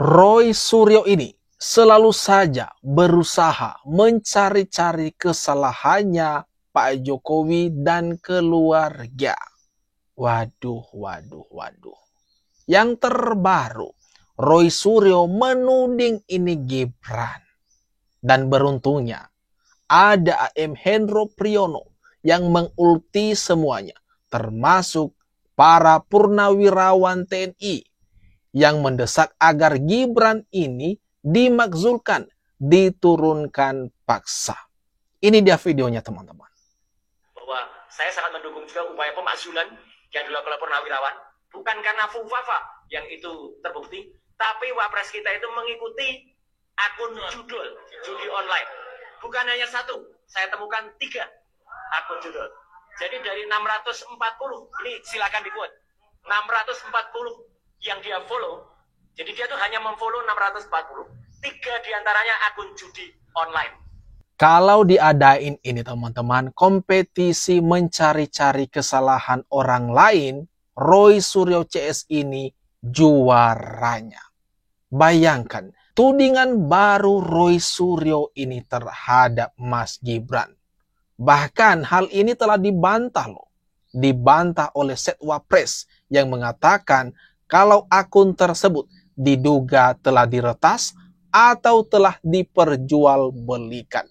Roy Suryo ini selalu saja berusaha mencari-cari kesalahannya Pak Jokowi dan keluarga. Waduh. Yang terbaru, Roy Suryo menuding ini Gibran. Dan beruntungnya, ada AM Hendro Priyono yang mengulti semuanya, termasuk para purnawirawan TNI yang mendesak agar Gibran ini dimakzulkan, diturunkan paksa. Ini dia videonya, teman-teman. Bahwa saya sangat mendukung juga upaya pemakzulan yang dilakukan oleh purnawirawan, bukan karena fufafa yang itu terbukti, tapi wapres kita itu mengikuti akun judi online. Bukan hanya satu, saya temukan 3 akun judul. Jadi dari 640, ini silakan dibuat, 640 yang dia follow, jadi dia tuh hanya memfollow 640, 3 diantaranya akun judi online. Kalau diadain ini teman-teman, kompetisi mencari-cari kesalahan orang lain, Roy Suryo CS ini juaranya. Bayangkan, tudingan baru Roy Suryo ini terhadap Mas Gibran. Bahkan hal ini telah dibantah loh. Dibantah oleh Setwapres yang mengatakan kalau akun tersebut diduga telah diretas atau telah diperjualbelikan.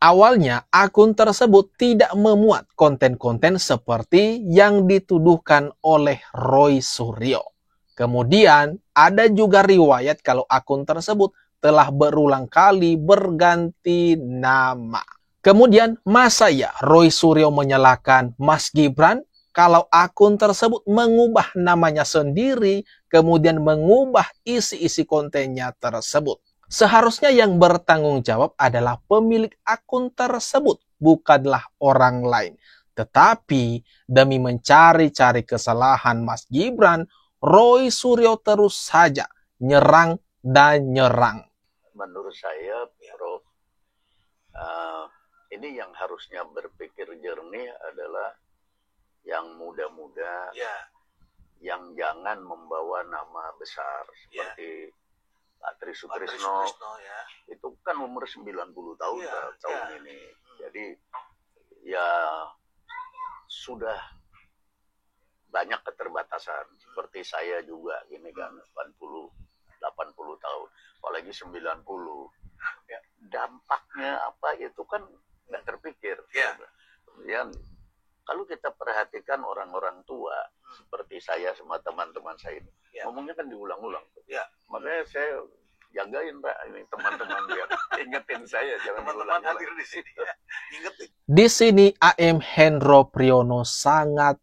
Awalnya akun tersebut tidak memuat konten-konten seperti yang dituduhkan oleh Roy Suryo. Kemudian ada juga riwayat kalau akun tersebut telah berulang kali berganti nama. Kemudian masa ya Roy Suryo menyalahkan Mas Gibran kalau akun tersebut mengubah namanya sendiri, kemudian mengubah isi-isi kontennya tersebut. Seharusnya yang bertanggung jawab adalah pemilik akun tersebut, bukanlah orang lain. Tetapi demi mencari-cari kesalahan Mas Gibran, Roy Suryo terus saja nyerang dan nyerang. Menurut saya, Prof, ini yang harusnya berpikir jernih adalah yang muda-muda, yang jangan membawa nama besar seperti Pak Tri Sutrisno, itu kan umur 90 tahun tahun ini. Jadi ya sudah banyak keterbatasan. Seperti saya juga gini kan, 80 tahun, apalagi 90. Ya, dampaknya apa itu kan nggak terpikir. Kemudian kalau kita perhatikan orang-orang tua seperti saya sama teman-teman saya ini, ngomongnya kan diulang-ulang. Makanya saya jagain Pak ini teman-teman dia, ingetin saya jangan diulang-ulang. Di sini, ingetin. Di sini AM Hendro Priyono sangat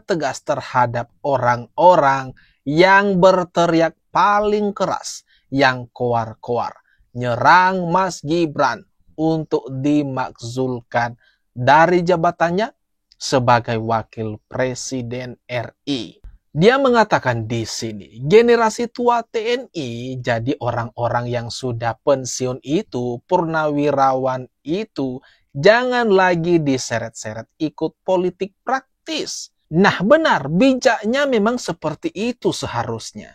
tegas terhadap orang-orang yang berteriak paling keras, yang koar-koar, nyerang Mas Gibran untuk dimakzulkan dari jabatannya sebagai wakil presiden RI. Dia mengatakan di sini, generasi tua TNI, jadi orang-orang yang sudah pensiun itu, purnawirawan itu, jangan lagi diseret-seret ikut politik praktis. Nah benar, bijaknya memang seperti itu seharusnya.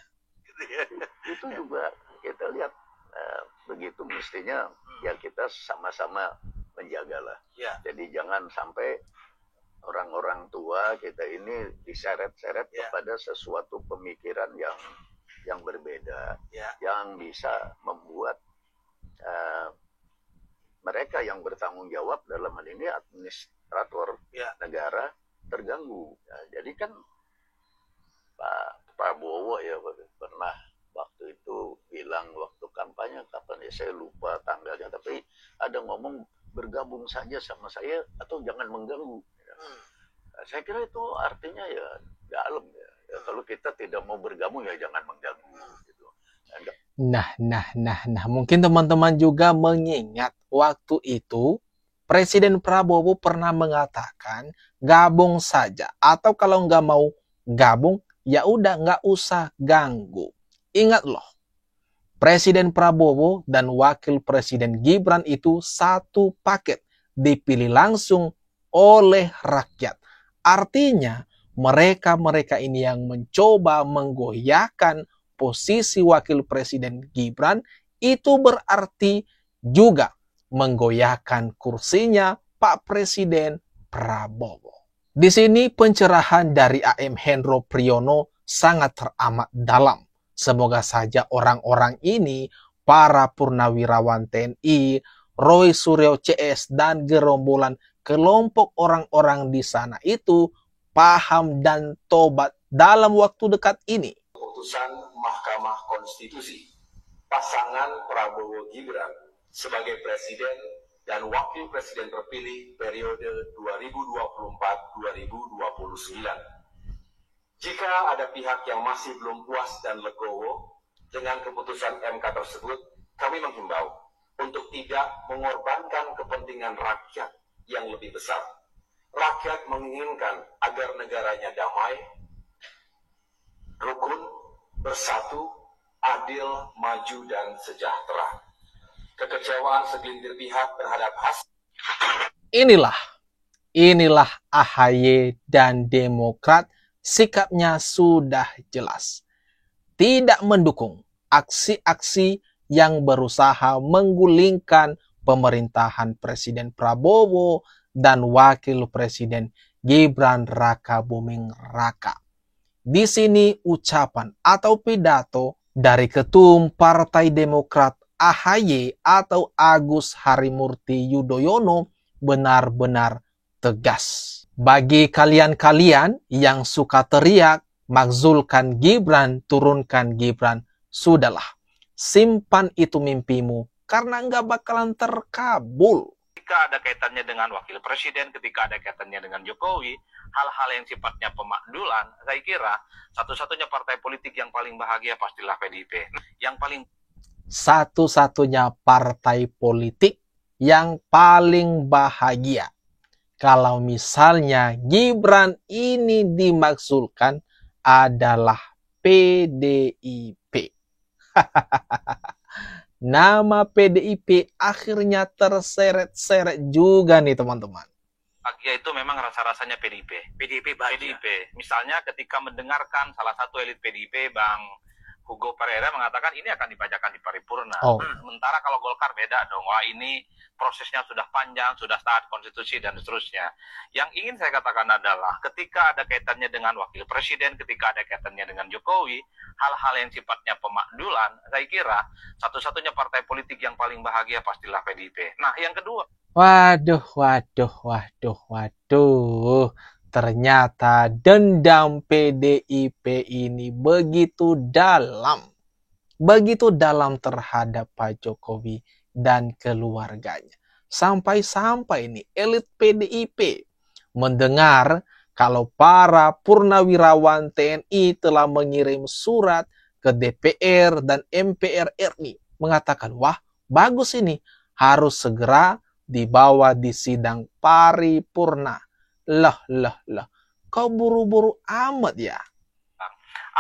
Itu juga kita lihat begitu mestinya ya kita sama-sama menjagalah. Jadi jangan sampai orang-orang tua kita ini diseret-seret kepada sesuatu pemikiran yang berbeda, yang bisa membuat mereka yang bertanggung jawab dalam hal ini administrator negara terganggu. Jadi kan Pak Prabowo ya pernah waktu itu bilang waktu kampanye kapan ya saya lupa tanggalnya, tapi ada ngomong bergabung saja sama saya atau jangan mengganggu. Saya kira itu artinya ya dalam ya. Kalau kita tidak mau bergabung ya jangan mengganggu gitu. Nah, mungkin teman-teman juga mengingat waktu itu Presiden Prabowo pernah mengatakan gabung saja, atau kalau nggak mau gabung ya udah nggak usah ganggu. Ingat loh, Presiden Prabowo dan Wakil Presiden Gibran itu satu paket, dipilih langsung oleh rakyat. Artinya mereka ini yang mencoba menggoyahkan posisi wakil presiden Gibran, itu berarti juga menggoyahkan kursinya Pak Presiden Prabowo. Di sini pencerahan dari AM Hendro Priyono sangat teramat dalam. Semoga saja orang-orang ini, para purnawirawan TNI, Roy Suryo CS, dan gerombolan kelompok orang-orang di sana itu paham dan tobat dalam waktu dekat ini. Keputusan Mahkamah Konstitusi, pasangan Prabowo Gibran sebagai presiden dan wakil presiden terpilih periode 2024-2029. Jika ada pihak yang masih belum puas dan legowo dengan keputusan MK tersebut, kami menghimbau untuk tidak mengorbankan kepentingan rakyat yang lebih besar. Rakyat menginginkan agar negaranya damai, rukun, bersatu, adil, maju, dan sejahtera. Kekecewaan segelintir pihak terhadap hasil. Inilah AHY dan Demokrat, sikapnya sudah jelas. Tidak mendukung aksi-aksi yang berusaha menggulingkan pemerintahan Presiden Prabowo dan Wakil Presiden Gibran Rakabuming Raka. Di sini ucapan atau pidato dari Ketum Partai Demokrat AHY atau Agus Harimurti Yudhoyono benar-benar tegas. Bagi kalian-kalian yang suka teriak, makzulkan Gibran, turunkan Gibran, sudahlah. Simpan itu mimpimu, karena nggak bakalan terkabul. Ketika ada kaitannya dengan wakil presiden, ketika ada kaitannya dengan Jokowi, hal-hal yang sifatnya pemakdulan, saya kira satu-satunya partai politik yang paling bahagia pastilah PDIP. Satu-satunya partai politik yang paling bahagia. Kalau misalnya Gibran ini dimaksudkan adalah PDIP. Nama PDIP akhirnya terseret-seret juga nih teman-teman. Bahagia itu memang rasa-rasanya PDIP. PDIP. Misalnya ketika mendengarkan salah satu elit PDIP, Bang Hugo Pereira mengatakan ini akan dibacakan di paripurna. Sementara kalau Golkar beda dong. Wah, ini prosesnya sudah panjang, sudah taat konstitusi dan seterusnya. Yang ingin saya katakan adalah ketika ada kaitannya dengan wakil presiden, ketika ada kaitannya dengan Jokowi, hal-hal yang sifatnya pemakdulan, saya kira satu-satunya partai politik yang paling bahagia pastilah PDIP. Nah, yang kedua. Waduh. Ternyata dendam PDIP ini begitu dalam terhadap Pak Jokowi dan keluarganya. Sampai-sampai ini elit PDIP mendengar kalau para purnawirawan TNI telah mengirim surat ke DPR dan MPR RI mengatakan, wah bagus ini, harus segera dibawa di sidang paripurna. Lah, kau buru-buru amat ya?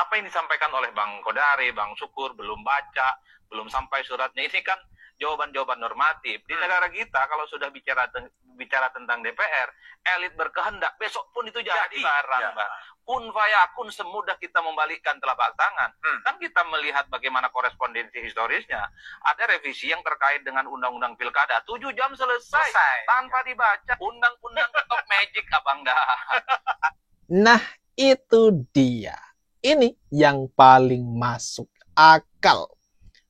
Apa yang disampaikan oleh Bang Kodari, Bang Syukur, belum baca, belum sampai suratnya, ini kan jawaban-jawaban normatif. Di negara kita kalau sudah bicara tentang DPR, elit berkehendak, besok pun itu jadi barang, Bang. Kun fayakun, semudah kita membalikkan telapak tangan. Kan kita melihat bagaimana korespondensi historisnya. Ada revisi yang terkait dengan undang-undang pilkada. 7 jam selesai. Tanpa dibaca. Undang-undang ketok magic, abang dah. Nah, itu dia. Ini yang paling masuk akal.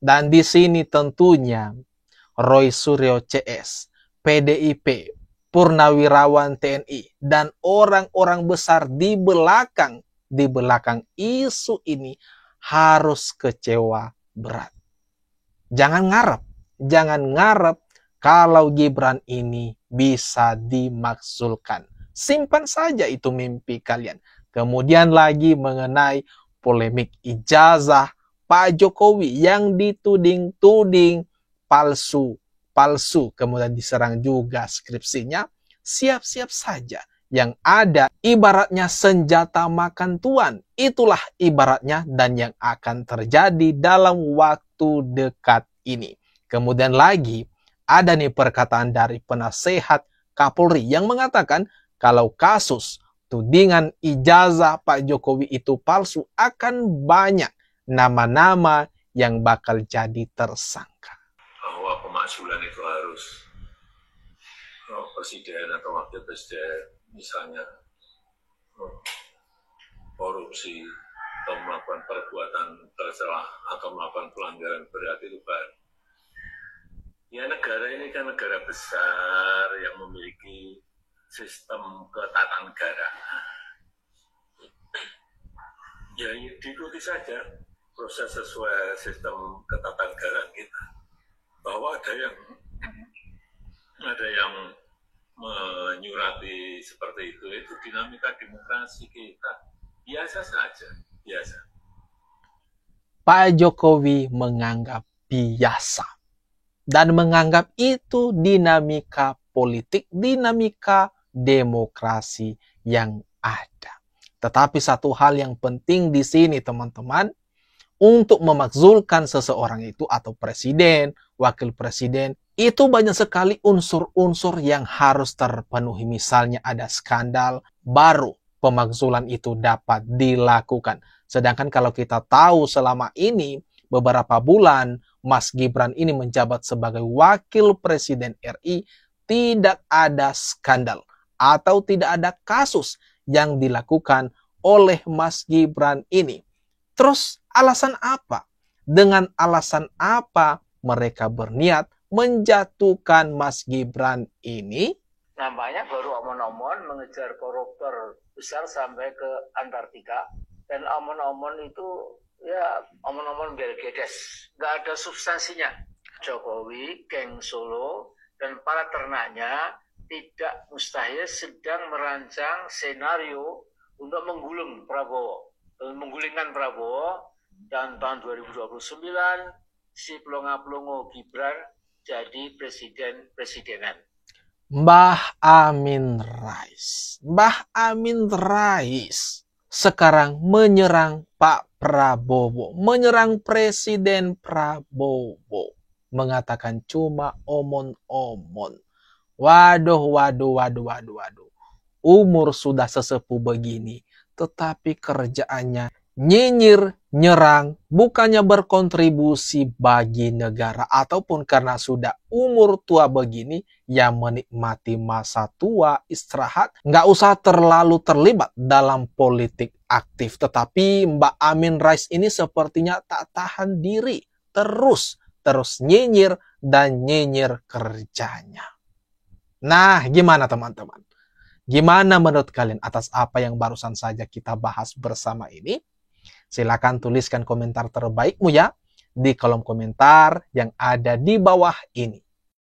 Dan di sini tentunya Roy Suryo CS, PDIP, Purnawirawan TNI, dan orang-orang besar di belakang isu ini harus kecewa berat. Jangan ngarep kalau Gibran ini bisa dimakzulkan. Simpan saja itu mimpi kalian. Kemudian lagi mengenai polemik ijazah Pak Jokowi yang dituding-tuding palsu, kemudian diserang juga skripsinya, siap-siap saja. Yang ada ibaratnya senjata makan tuan. Itulah ibaratnya dan yang akan terjadi dalam waktu dekat ini. Kemudian lagi ada nih perkataan dari penasehat Kapolri yang mengatakan kalau kasus tudingan ijazah Pak Jokowi itu palsu akan banyak nama-nama yang bakal jadi tersangka. Bahwa pemakzulan itu harus presiden atau wakil presiden misalnya korupsi atau melakukan perbuatan tercela atau melakukan pelanggaran berat itu baru. Ya negara ini kan negara besar yang memiliki sistem ketatanegaraan. Ya diikuti saja proses sesuai sistem ketatanegaraan kita. Bahwa ada yang menyurati seperti itu dinamika demokrasi kita. Biasa saja, biasa. Pak Jokowi menganggap biasa. Dan menganggap itu dinamika politik, dinamika demokrasi yang ada. Tetapi satu hal yang penting di sini teman-teman, untuk memakzulkan seseorang itu atau presiden, wakil presiden, itu banyak sekali unsur-unsur yang harus terpenuhi. Misalnya ada skandal, baru pemakzulan itu dapat dilakukan. Sedangkan kalau kita tahu selama ini, beberapa bulan, Mas Gibran ini menjabat sebagai wakil presiden RI, tidak ada skandal atau tidak ada kasus yang dilakukan oleh Mas Gibran ini. Terus alasan apa? Dengan alasan apa mereka berniat menjatuhkan Mas Gibran ini? Nampaknya baru omon-omon mengejar koruptor besar sampai ke Antartika. Dan omon-omon itu ya omon-omon belgedes. Nggak ada substansinya. Jokowi, geng Solo, dan para ternaknya tidak mustahil sedang merancang senario untuk menggulingkan Prabowo, dan tahun 2029 si pelongo-pelongo Gibran jadi presidenan. Mbah Amin Rais sekarang menyerang Pak Prabowo, menyerang Presiden Prabowo, mengatakan cuma omon-omon. Waduh. Umur sudah sesepuh begini, tetapi kerjaannya nyinyir, nyerang, bukannya berkontribusi bagi negara, ataupun karena sudah umur tua begini, ya menikmati masa tua, istirahat, nggak usah terlalu terlibat dalam politik aktif. Tetapi Mbak Amin Rais ini sepertinya tak tahan diri, terus nyinyir dan nyinyir kerjanya. Nah, gimana teman-teman? Gimana menurut kalian atas apa yang barusan saja kita bahas bersama ini? Silakan tuliskan komentar terbaikmu ya di kolom komentar yang ada di bawah ini.